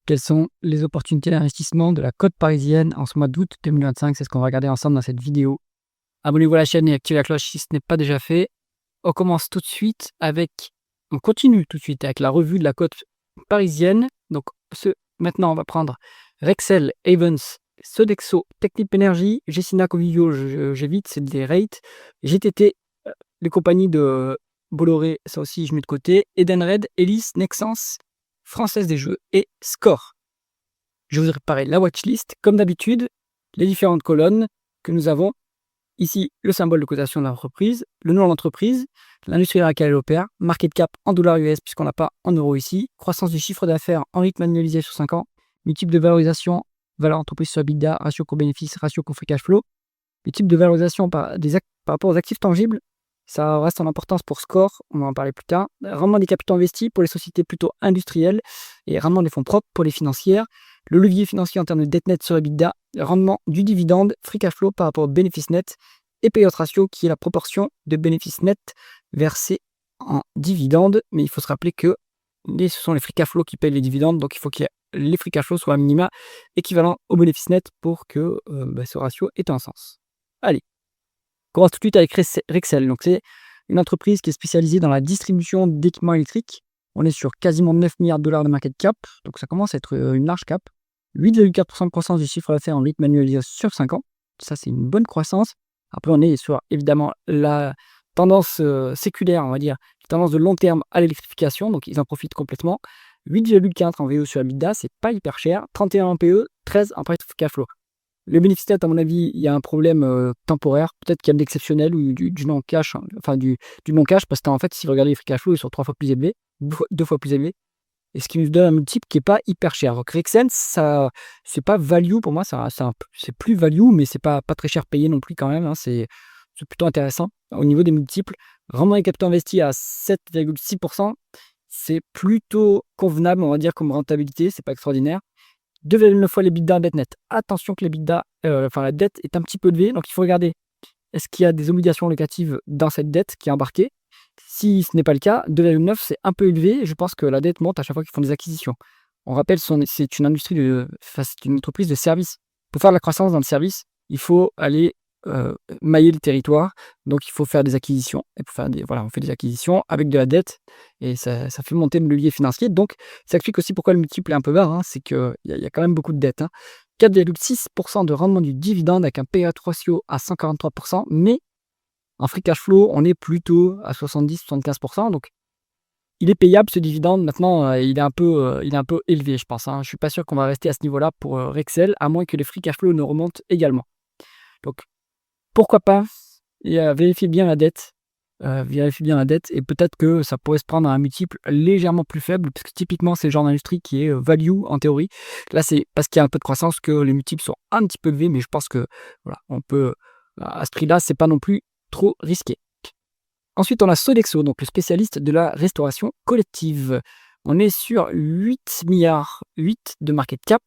Quelles sont les opportunités d'investissement de la cote parisienne en ce mois d'août 2025? C'est ce qu'on va regarder ensemble dans cette vidéo. Abonnez-vous à la chaîne et activez la cloche si ce n'est pas déjà fait. On continue tout de suite avec la revue de la cote parisienne. Donc, maintenant, on va prendre Rexel, Avens, Sodexo, Technip Energy, Gecina, Covivio, j'évite, c'est des rates. GTT, les compagnies de Bolloré, ça aussi, je mets de côté. Edenred, Elis, Nexans, Française des Jeux et Score. Je vous ai préparé la watchlist, comme d'habitude, les différentes colonnes que nous avons. Ici, le symbole de cotation de l'entreprise, le nom de l'entreprise, l'industrie dans laquelle elle opère, market cap en dollars US puisqu'on n'a pas en euros ici, croissance du chiffre d'affaires en rythme annualisé sur 5 ans, multiple de valorisation, valeur entreprise sur EBITDA, ratio coût-bénéfice, ratio coût free cash flow, les types de valorisation par rapport aux actifs tangibles, ça reste en importance pour Score, on va en parler plus tard, rendement des capitaux investis pour les sociétés plutôt industrielles et rendement des fonds propres pour les financières, le levier financier en termes de dette nette sur EBITDA, rendement du dividende, free cash flow par rapport au bénéfice net et payout ratio qui est la proportion de bénéfice net versé en dividende. Mais il faut se rappeler que ce sont les free cash flow qui payent les dividendes, donc il faut que les free cash flow soient à minima équivalents au bénéfice net pour que ce ratio ait un sens. Allez, on commence tout de suite avec Rexel. Donc c'est une entreprise qui est spécialisée dans la distribution d'équipements électriques. On est sur quasiment 9 milliards de dollars de market cap, donc ça commence à être une large cap. 8,4% de croissance du chiffre d'affaires en rythme annualisé sur 5 ans. Ça, c'est une bonne croissance. Après, on est sur, évidemment, la tendance séculaire, on va dire, la tendance de long terme à l'électrification, donc ils en profitent complètement. 8,4 en VO sur EBITDA, c'est pas hyper cher. 31 en PE, 13 en price to cash flow. Le bénéfice net, à mon avis, il y a un problème temporaire. Peut-être qu'il y a de l'exceptionnel ou du non-cash, enfin du non-cash, parce qu'en fait, si vous regardez les free cash flow, ils sont 3 fois plus élevés, 2 fois plus élevés. Et ce qui nous donne un multiple qui n'est pas hyper cher. Donc Rexel, ça, c'est pas value pour moi, c'est plus value, mais c'est pas très cher payé non plus quand même. Hein, c'est plutôt intéressant. Au niveau des multiples, rendement des capitaux investis à 7,6%, c'est plutôt convenable, on va dire, comme rentabilité, c'est pas extraordinaire. 2,9 fois l'EBITDA dette nette. Attention que la dette est un petit peu élevée, donc il faut regarder est-ce qu'il y a des obligations locatives dans cette dette qui est embarquée. Si ce n'est pas le cas, 2,9 c'est un peu élevé et je pense que la dette monte à chaque fois qu'ils font des acquisitions. On rappelle, c'est une c'est une entreprise de services. Pour faire de la croissance dans le service, il faut aller mailler le territoire, donc il faut faire des acquisitions. Et pour on fait des acquisitions avec de la dette et ça fait monter le levier financier. Donc ça explique aussi pourquoi le multiple est un peu bas, hein, c'est qu'il y a quand même beaucoup de dettes. 4,6% de rendement du dividende avec un payout ratio à 143%, mais en free cash flow, on est plutôt à 70-75%. Donc, il est payable ce dividende. Maintenant, il est un peu élevé, je pense. Hein. Je ne suis pas sûr qu'on va rester à ce niveau-là pour Rexel, à moins que les free cash flow ne remontent également. Donc, pourquoi pas vérifier bien la dette. Et peut-être que ça pourrait se prendre à un multiple légèrement plus faible, parce que typiquement, c'est le genre d'industrie qui est value en théorie. Là, c'est parce qu'il y a un peu de croissance que les multiples sont un petit peu élevés, mais je pense que voilà, on peut, à ce prix-là, c'est pas non plus trop risqué. Ensuite, on a Sodexo, donc le spécialiste de la restauration collective. On est sur 8 milliards 8 de market cap,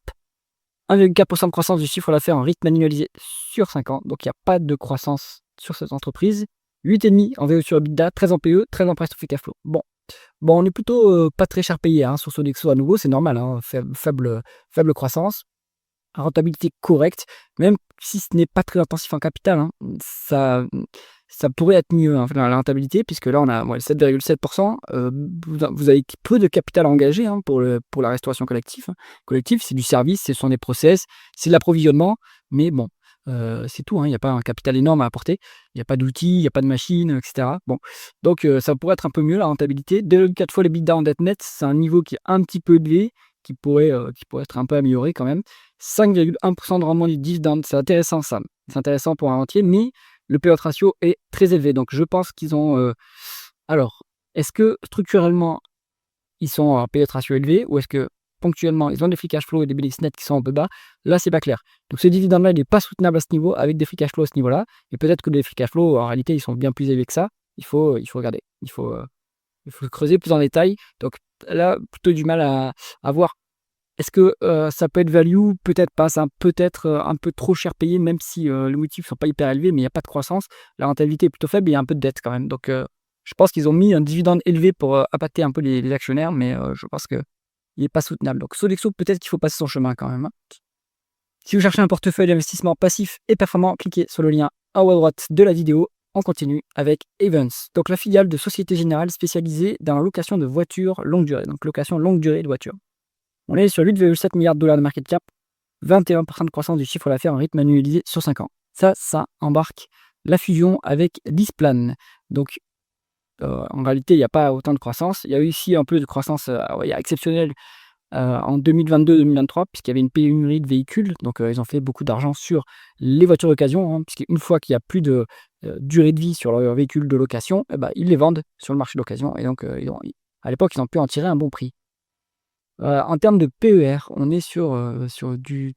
1,4% de croissance du chiffre d'affaires en rythme annualisé sur 5 ans. Donc, il n'y a pas de croissance sur cette entreprise. 8,5 en VO sur EBITDA, 13 en PE, 13 en price to free cash flow. Bon, on est plutôt pas très cher payé sur Sodexo à nouveau, c'est normal, hein, faible croissance. Rentabilité correcte, même si ce n'est pas très intensif en capital, hein, ça pourrait être mieux, hein, la rentabilité, puisque là on a 7,7%. Vous avez peu de capital à engager pour la restauration collective. Collective, c'est du service, ce sont des process, c'est de l'approvisionnement, mais bon, c'est tout. Il n'y a pas un capital énorme à apporter, il n'y a pas d'outils, il n'y a pas de machines, etc. Bon, donc ça pourrait être un peu mieux la rentabilité. 2,4 fois les EBITDA en dette nette, c'est un niveau qui est un petit peu élevé, qui pourrait être un peu amélioré quand même. 5,1% de rendement du dividende, c'est intéressant ça. C'est intéressant pour un rentier, mais le payout ratio est très élevé. Donc je pense qu'ils ont... Alors, est-ce que structurellement, ils sont à un payout ratio élevé ou est-ce que ponctuellement, ils ont des free cash flow et des bénéfices nets qui sont un peu bas? Là, c'est pas clair. Donc ce dividende-là, il n'est pas soutenable à ce niveau avec des free cash flow à ce niveau-là. Et peut-être que les free cash flow, en réalité, ils sont bien plus élevés que ça. Il faut regarder. Il faut creuser plus en détail. Donc là, plutôt du mal à voir. Est-ce que ça peut être value? Peut-être pas. C'est peut-être un peu trop cher payé, même si les multiples ne sont pas hyper élevés, mais il n'y a pas de croissance. La rentabilité est plutôt faible et il y a un peu de dette quand même. Donc je pense qu'ils ont mis un dividende élevé pour appâter un peu les actionnaires, mais je pense que il n'est pas soutenable. Donc Sodexo, peut-être qu'il faut passer son chemin quand même, hein. Si vous cherchez un portefeuille d'investissement passif et performant, cliquez sur le lien en haut à droite de la vidéo. On continue avec Ayvens, donc la filiale de Société Générale spécialisée dans la location de voitures longue durée, donc location longue durée de voitures. On est sur 8,7 milliards de dollars de market cap, 21% de croissance du chiffre d'affaires en rythme annualisé sur 5 ans. Ça embarque la fusion avec LeasePlan. Donc, en réalité, il n'y a pas autant de croissance. Il y a eu ici un peu de croissance exceptionnelle en 2022-2023, puisqu'il y avait une pénurie de véhicules. Donc, ils ont fait beaucoup d'argent sur les voitures d'occasion, hein, puisqu'une fois qu'il n'y a plus de durée de vie sur leurs véhicules de location, ils les vendent sur le marché d'occasion. Et donc, à l'époque, ils ont pu en tirer un bon prix. En termes de PER, on est sur du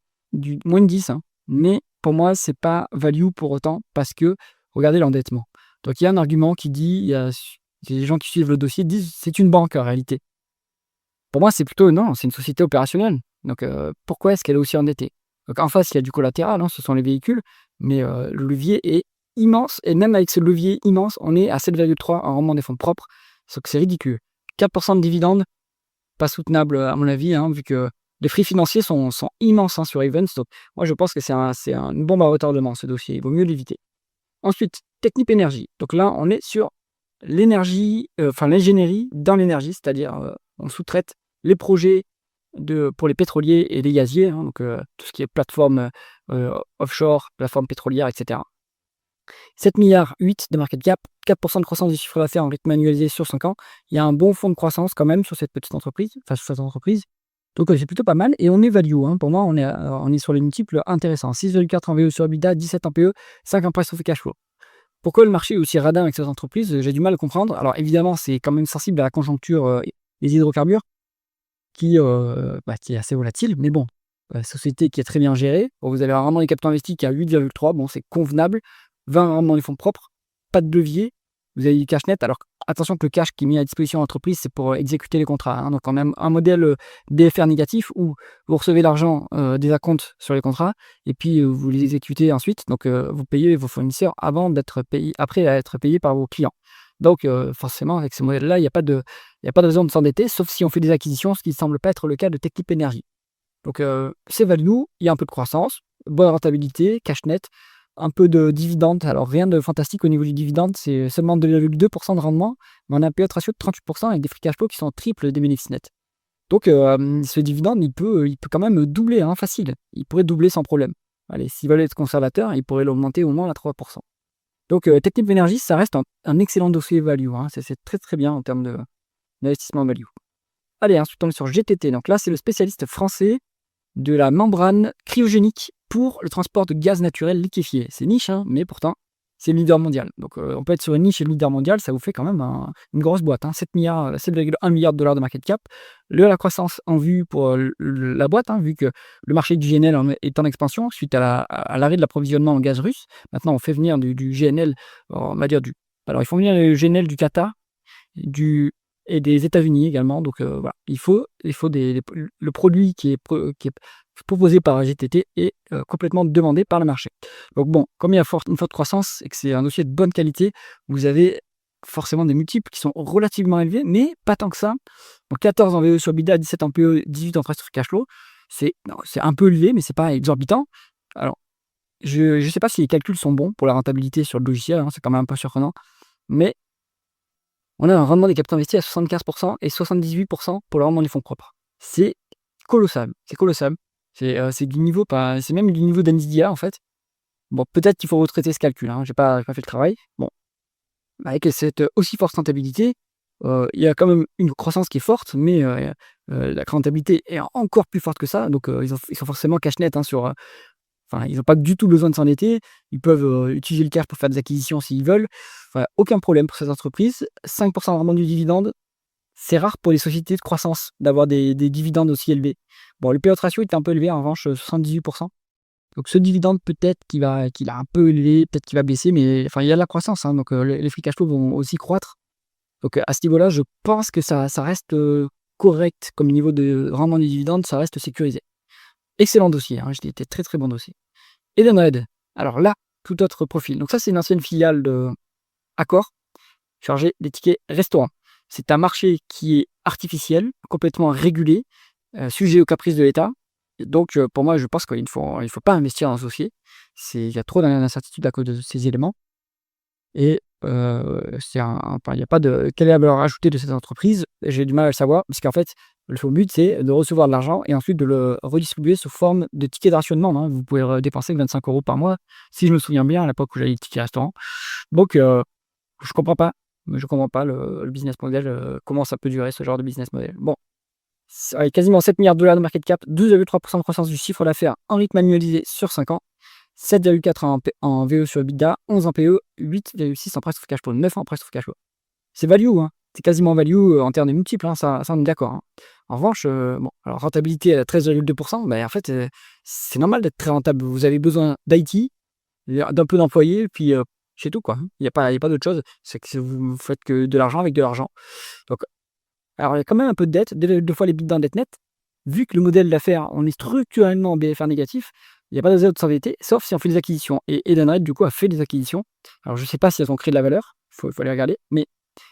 moins de 10, hein, mais pour moi, c'est pas value pour autant parce que regardez l'endettement. Donc il y a un argument qui dit, il y a des gens qui suivent le dossier disent c'est une banque en réalité. Pour moi, c'est plutôt non, c'est une société opérationnelle. Donc pourquoi est-ce qu'elle est aussi endettée? Donc en face, il y a du collatéral, hein, ce sont les véhicules, mais le levier est immense et même avec ce levier immense, on est à 7,3 en rendement des fonds propres, donc c'est ridicule. 4% de dividendes, pas soutenable à mon avis, hein, vu que les frais financiers sont immenses, hein, sur Ayvens. Donc moi je pense que c'est une bombe à retardement ce dossier, il vaut mieux l'éviter. Ensuite, Technip Energies. Donc là on est sur l'énergie, l'ingénierie dans l'énergie, c'est-à-dire on sous-traite les projets pour les pétroliers et les gaziers, hein, donc tout ce qui est plateforme offshore, plateforme pétrolière, etc. 7 milliards 8 de market cap, 4% de croissance du chiffre d'affaires en rythme annualisé sur 5 ans. Il y a un bon fonds de croissance quand même sur cette petite entreprise, sur cette entreprise. Donc c'est plutôt pas mal et on est value, hein. Pour moi, on est sur les multiples intéressants. 6,4 en VE sur EBITDA, 17 en PE, 5 en price to free cash flow. Pourquoi le marché est aussi radin avec cette entreprise? J'ai du mal à comprendre. Alors évidemment, c'est quand même sensible à la conjoncture des hydrocarbures qui est assez volatile, mais bon, société qui est très bien gérée. Bon, vous avez un rendement des capitaux investis qui est à 8,3, bon, c'est convenable. 20 rendements des fonds propres, pas de levier, vous avez du cash net. Alors attention que le cash qui est mis à disposition de l'entreprise, c'est pour exécuter les contrats, hein. Donc on a un modèle BFR négatif où vous recevez l'argent des acomptes sur les contrats et puis vous les exécutez ensuite. Donc vous payez vos fournisseurs avant d'être payé, après être payé par vos clients. Donc forcément, avec ce modèle-là, il n'y a pas de raison de s'endetter, sauf si on fait des acquisitions, ce qui ne semble pas être le cas de Technip Energies. Donc c'est value, il y a un peu de croissance, bonne rentabilité, cash net, un peu de dividende. Alors rien de fantastique au niveau du dividende, c'est seulement 2,2% de rendement, mais on a un payout ratio de 38% avec des free cash flow qui sont triples des bénéfices nets. Donc ce dividende, il peut quand même doubler, hein, facile. Il pourrait doubler sans problème. Allez, s'ils veulent être conservateurs, il pourrait l'augmenter au moins à 3%. Donc Technip Energies, ça reste un excellent dossier value, hein. C'est très très bien en termes d'investissement value. Allez, ensuite on est sur GTT. Donc là, c'est le spécialiste français de la membrane cryogénique pour le transport de gaz naturel liquéfié. C'est niche, hein, mais pourtant, c'est le leader mondial. Donc on peut être sur une niche et le leader mondial, ça vous fait quand même une grosse boîte, hein, 7,1 milliards de dollars de market cap. La croissance en vue pour la boîte, hein, vu que le marché du GNL est en expansion suite à l'arrêt de l'approvisionnement en gaz russe. Maintenant, on fait venir du GNL, on va dire alors, ils font venir le GNL du Qatar, et des États-Unis également. Donc voilà, il faut le produit qui est proposé par GTT est complètement demandé par le marché. Donc bon, comme il y a une forte croissance et que c'est un dossier de bonne qualité, vous avez forcément des multiples qui sont relativement élevés, mais pas tant que ça. Donc 14 en VE sur EBITDA, 17 en PE, 18 en free cash flow. C'est un peu élevé, mais c'est pas exorbitant. Alors, je ne sais pas si les calculs sont bons pour la rentabilité sur le logiciel, hein, c'est quand même un peu surprenant, mais on a un rendement des capitaux investis à 75% et 78% pour le rendement des fonds propres. C'est colossal, c'est colossal. C'est du niveau, c'est même du niveau d'NVIDIA en fait. Bon, peut-être qu'il faut retraiter ce calcul, hein, j'ai pas fait le travail. Bon, avec cette aussi forte rentabilité, il y a quand même une croissance qui est forte, mais la rentabilité est encore plus forte que ça. Donc ils sont forcément cash net, hein, ils n'ont pas du tout besoin de s'endetter. Ils peuvent utiliser le cash pour faire des acquisitions s'ils veulent. Enfin, aucun problème pour cette entreprise. 5% de rendement du dividende. C'est rare pour les sociétés de croissance d'avoir des dividendes aussi élevés. Bon, le payout ratio est un peu élevé, en revanche, 78%. Donc ce dividende, peut-être qu'il a un peu élevé, peut-être qu'il va baisser, mais enfin, il y a de la croissance, hein, donc les free cash flow vont aussi croître. Donc à ce niveau-là, je pense que ça reste correct comme niveau de rendement du dividende, ça reste sécurisé. Excellent dossier, hein, c'était très très bon dossier. Edenred, alors là, tout autre profil. Donc ça, c'est une ancienne filiale de Accor, chargée des tickets restaurants. C'est un marché qui est artificiel, complètement régulé, sujet aux caprices de l'État. Donc pour moi, je pense qu'il faut pas investir dans ce dossier. Il y a trop d'incertitudes à cause de ces éléments et enfin, il y a pas de quelle est la valeur ajoutée de cette entreprise? J'ai du mal à le savoir parce qu'en fait, le faux but, c'est de recevoir de l'argent et ensuite de le redistribuer sous forme de tickets de rationnement, hein. Vous pouvez dépenser que 25 € par mois, si je me souviens bien à l'époque où j'avais les tickets restaurant. Donc je comprends pas. Je comprends pas le business model, comment ça peut durer ce genre de business model. Bon, avec quasiment 7 milliards $ de market cap, 12,3% de croissance du chiffre d'affaires en rythme annualisé sur 5 ans, 7,4 en VE sur EBITDA, 11 en PE, 8,6 en price to cash flow, 9 en price to cash flow. C'est value, hein. C'est quasiment value, en termes de multiples, hein, ça on est d'accord, hein. En revanche, bon, alors rentabilité à 13,2%, en fait, c'est normal d'être très rentable. Vous avez besoin d'IT, d'un peu d'employés, puis, c'est tout, quoi, hein. Il y a pas d'autre chose. C'est que vous faites que de l'argent avec de l'argent. Donc alors, il y a quand même un peu de dette, 2 fois l'EBITDA en dette nette. Vu que le modèle d'affaires, on est structurellement en BFR négatif, il n'y a pas de raison de s'endetter, sauf si on fait des acquisitions. Et Edenred, du coup, a fait des acquisitions. Alors, je ne sais pas si elles ont créé de la valeur, faut les regarder, mais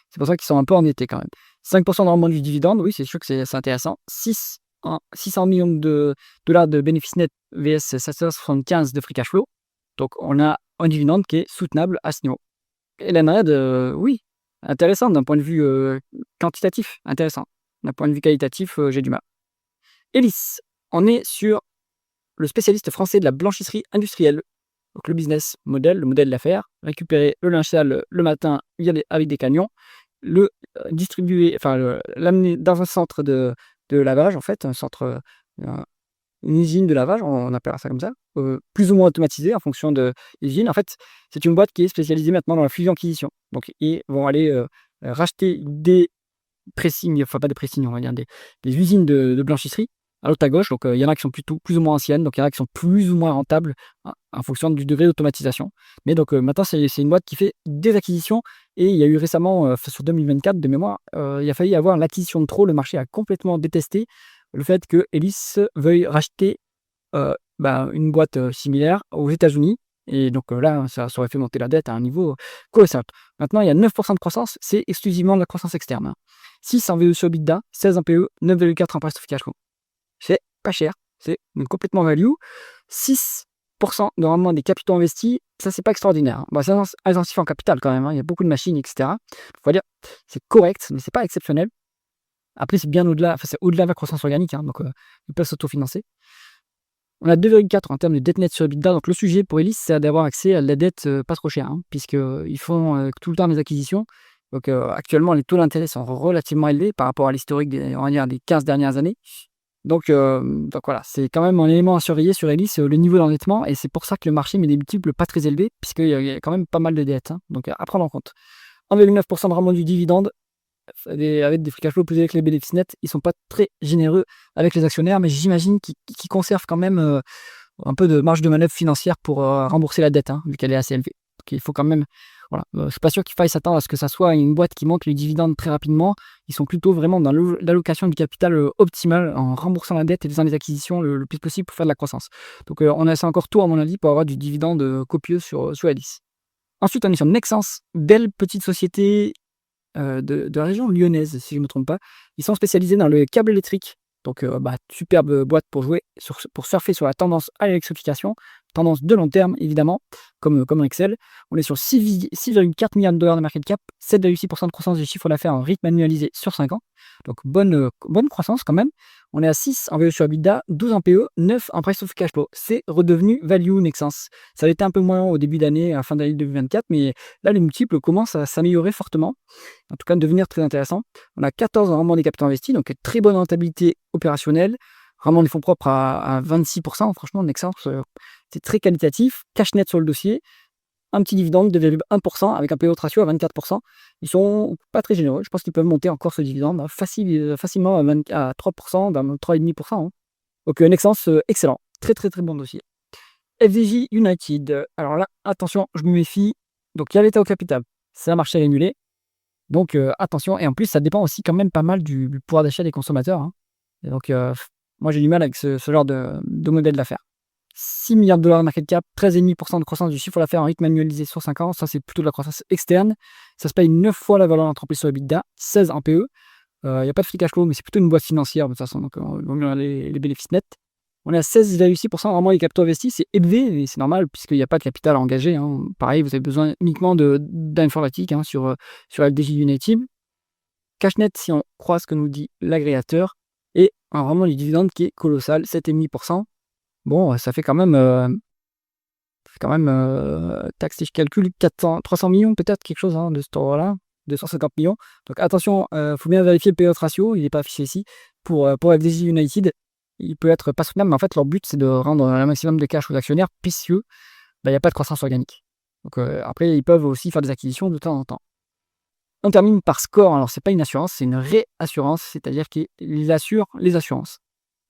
c'est pour ça qu'ils sont un peu endettés quand même. 5% de rendement du dividende, oui, c'est sûr que c'est intéressant. 600 millions de dollars de bénéfices nets vs 775 de free cash flow. Donc, on a un dividende qui est soutenable à ce niveau. Edenred, oui, intéressant d'un point de vue quantitatif, intéressant. D'un point de vue qualitatif, j'ai du mal. Elis, on est sur le spécialiste français de la blanchisserie industrielle. Donc le business model, le modèle d'affaires, récupérer le linge sale le matin avec des camions, le distribuer, enfin l'amener dans un centre de lavage, en fait, un centre, une usine de lavage, on appellera ça comme ça, plus ou moins automatisée en fonction de l'usine. En fait, c'est une boîte qui est spécialisée maintenant dans la fusion-acquisition. Donc ils vont aller racheter des pressings, enfin pas des pressings, on va dire des usines de blanchisserie à l'autre à gauche. Donc il y en a qui sont plutôt plus ou moins anciennes, donc il y en a qui sont plus ou moins rentables en fonction du degré d'automatisation. Mais donc maintenant, c'est une boîte qui fait des acquisitions et il y a eu récemment, sur 2024 de mémoire, il a failli y avoir l'acquisition de trop. Le marché a complètement détesté le fait que Elis veuille racheter une boîte similaire aux États-Unis. Et donc là, ça aurait fait monter la dette à un niveau colossal. Maintenant, il y a 9% de croissance, c'est exclusivement de la croissance externe, hein. 6 en VE sur EBITDA, 16 en PE, 9,4 en price to cash flow. C'est pas cher, c'est complètement value. 6% de rendement des capitaux investis, ça c'est pas extraordinaire, hein. Bon, c'est intensif en capital quand même, hein. Il y a beaucoup de machines, etc. Faut dire, c'est correct, mais c'est pas exceptionnel. Après, c'est bien au-delà, enfin, c'est au-delà de la croissance organique, hein, donc ils peuvent s'autofinancer. On a 2,4 en termes de dette nette sur EBITDA. Donc le sujet pour Elis, c'est d'avoir accès à de la dette pas trop chère, hein, puisqu'ils font tout le temps des acquisitions. Donc actuellement, les taux d'intérêt sont relativement élevés par rapport à l'historique on va dire, des 15 dernières années. Donc voilà, c'est quand même un élément à surveiller sur Elis, le niveau d'endettement. Et c'est pour ça que le marché met des multiples pas très élevés, puisqu'il y a quand même pas mal de dettes, hein, donc à prendre en compte. 1,9% de rendement du dividende, avec des free cash flow plus élevés que les bénéfices nets, ils sont pas très généreux avec les actionnaires, mais j'imagine qu'ils conservent quand même un peu de marge de manœuvre financière pour rembourser la dette, hein, vu qu'elle est assez élevée. Donc il faut quand même, voilà, je suis pas sûr qu'il faille s'attendre à ce que ça soit une boîte qui monte les dividendes très rapidement. Ils sont plutôt vraiment dans l'allocation du capital optimal, en remboursant la dette et faisant des acquisitions le plus possible pour faire de la croissance. Donc on a ça encore tôt à mon avis pour avoir du dividende copieux sur Elis. Ensuite, on est sur Nexans, belle petite société de la région lyonnaise, si je ne me trompe pas. Ils sont spécialisés dans le câble électrique. Donc, superbe boîte pour jouer, pour surfer sur la tendance à l'électrification, tendance de long terme, évidemment, comme Excel. On est sur 6,4 milliards de dollars de market cap, 7,6% de croissance du chiffre d'affaires en rythme annualisé sur 5 ans. Donc, bonne croissance quand même. On est à 6 en VE sur EBITDA, 12 en PE, 9 en price to cash flow. C'est redevenu value Nexans. Ça avait été un peu moins au début d'année, à fin d'année 2024, mais là, les multiples commencent à s'améliorer fortement. En tout cas, devenir très intéressant. On a 14 en rendement des capitaux investis, donc très bonne rentabilité opérationnelle. Rendement des fonds propres à 26%. Franchement, Nexans, c'est très qualitatif. Cash net sur le dossier. Un petit dividende de 2,1% avec un payout ratio à 24%. Ils sont pas très généreux. Je pense qu'ils peuvent monter encore ce dividende facilement à 3%, 3,5%, hein. Donc Nexans, excellent. Très très très bon dossier. FDJ United. Alors là, attention, je me méfie. Donc il y a l'état au capital. C'est un marché régulé. Donc attention. Et en plus, ça dépend aussi quand même pas mal du pouvoir d'achat des consommateurs, hein. Et donc moi j'ai du mal avec ce genre de modèle d'affaires. 6 milliards de dollars de market cap, 13,5% de croissance du chiffre d'affaires en rythme annualisé sur 5 ans. Ça, c'est plutôt de la croissance externe. Ça se paye 9 fois la valeur d'entreprise sur EBITDA, 16 en PE. Il y a pas de free cash flow, mais c'est plutôt une boîte financière de toute façon, donc il vaut mieux regarder les bénéfices nets. On est à 16,6%, vraiment les capitaux investis, c'est élevé et c'est normal puisqu'il y a pas de capital à engager, hein. Pareil, vous avez besoin uniquement d'informatique, hein, sur FDJ United. Cash net, si on croit ce que nous dit l'agrégateur, et un rendement du dividende qui est colossal, 7,5%. Bon, ça fait quand même, tac, si je calcule 300 millions peut-être, quelque chose, hein, de cet ordre-là, 250 millions. Donc attention, faut bien vérifier le payout ratio, il n'est pas affiché ici. Pour FDJ United, il peut être pas soutenable, mais en fait leur but c'est de rendre un maximum de cash aux actionnaires, puisque il n'y a pas de croissance organique. Donc après, ils peuvent aussi faire des acquisitions de temps en temps. On termine par Score. Alors c'est pas une assurance, c'est une réassurance, c'est-à-dire qu'ils assurent les assurances.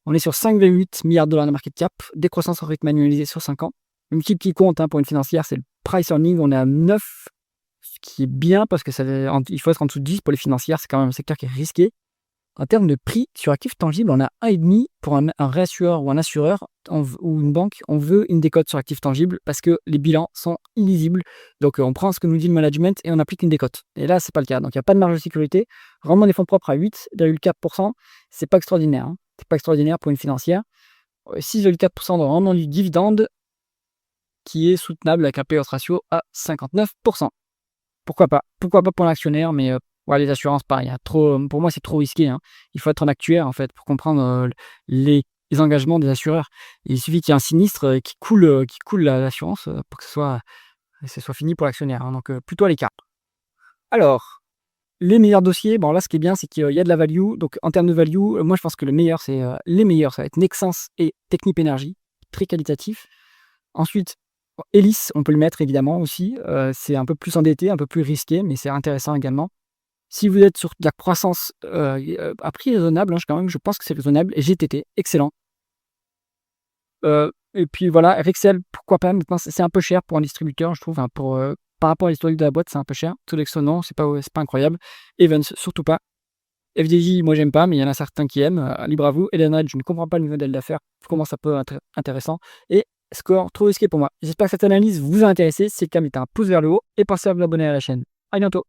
On est sur 5,8 milliards de dollars de market cap, décroissance en rythme annualisé sur 5 ans. Le multiple qui compte, hein, pour une financière, c'est le price earning. On est à 9, ce qui est bien parce que il faut être en dessous de 10 pour les financières. C'est quand même un secteur qui est risqué. En termes de prix sur actifs tangibles, on a 1,5 pour un réassureur ou un assureur ou une banque. On veut une décote sur actifs tangibles parce que les bilans sont illisibles. Donc on prend ce que nous dit le management et on applique une décote. Et là, c'est pas le cas. Donc il n'y a pas de marge de sécurité. Rendement des fonds propres à 8,4%. C'est pas extraordinaire, hein. C'est pas extraordinaire pour une financière. 6,4% de rendement du dividende qui est soutenable avec un payout ratio à 59%. Pourquoi pas? Pourquoi pas pour l'actionnaire, mais ouais, les assurances, pareil, hein, pour moi, c'est trop risqué, hein. Il faut être un actuaire, en fait, pour comprendre les engagements des assureurs. Il suffit qu'il y ait un sinistre qui coule l'assurance pour que ce soit fini pour l'actionnaire, hein, donc plutôt à l'écart. Alors, les meilleurs dossiers, bon là, ce qui est bien, c'est qu'il y a de la value. Donc en termes de value, moi, je pense que les meilleurs, ça va être Nexans et Technip Energy, très qualitatif. Ensuite, Elis, on peut le mettre évidemment aussi. C'est un peu plus endetté, un peu plus risqué, mais c'est intéressant également. Si vous êtes sur de la croissance à prix raisonnable, hein, je pense que c'est raisonnable. Et GTT, excellent. Et puis voilà, Rexel, pourquoi pas. Maintenant, c'est un peu cher pour un distributeur, je trouve, hein, par rapport à l'historique de la boîte, c'est un peu cher. Sodexo, non, c'est pas incroyable. Evans, surtout pas. FDJ, moi j'aime pas, mais il y en a certains qui aiment. Libre à vous. Edenred, je ne comprends pas le modèle d'affaires. Comment ça peut être intéressant. Et Score, trop risqué pour moi. J'espère que cette analyse vous a intéressé. Si c'est le cas, mettez un pouce vers le haut et pensez à vous abonner à la chaîne. À bientôt.